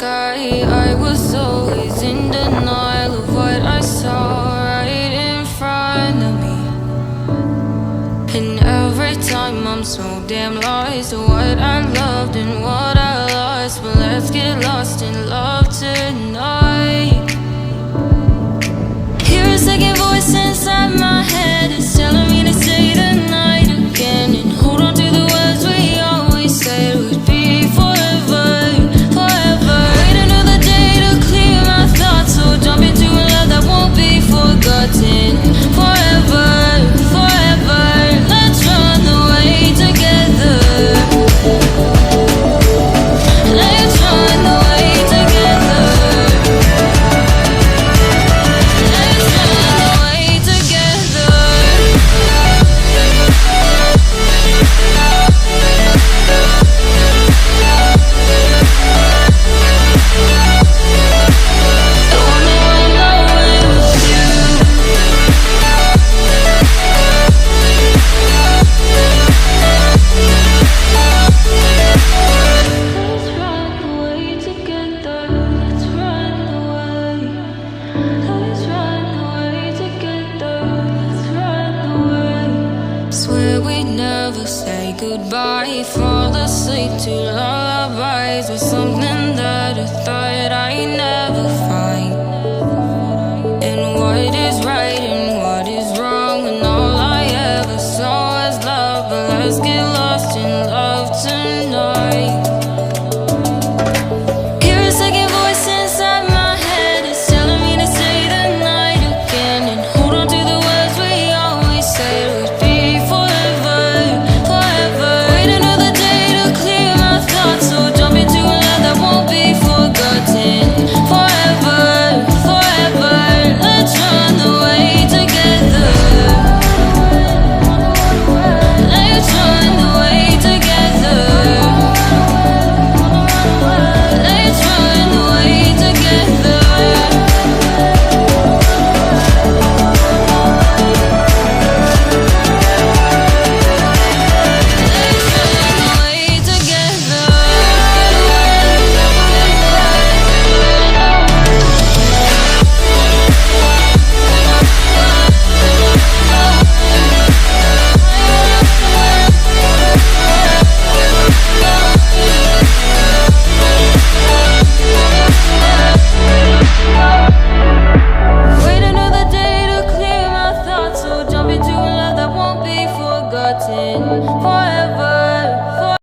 sky. I was always in denial of what I saw right in front of me. And every time I'm so damn lost to what I loved and what I lost. But let's get lost in love tonight. Hear a second voice inside my head. It's telling me to say the night again and hold on to the words we always said would be forever, forever. Wait another day to clear my thoughts, so jump into a love that won't be forgotten. Forever, forever. Let's run away together. Let's run away together. Let's run away together. I wanna run away with you. Let's run away together. Let's run away. Let's run away together. Let's run away. Swear we'd never say goodbye. Fall asleep to lullabies with something that I thought I'd never find. And what is right and what is wrong, and all I ever saw was love. But let's get lost in love tonight. Hear a second voice inside my head. It's telling me to say the night again and hold on to the words we always said would be forever, forever. Wait another day to clear my thoughts, so jump into a love that won't be forgotten. Forever, forever. Let's run away together. Let's run away together. Let's run away together. Let's run away together. Wait another day to clear my thoughts, so jump into a love that won't be forgotten. Forever.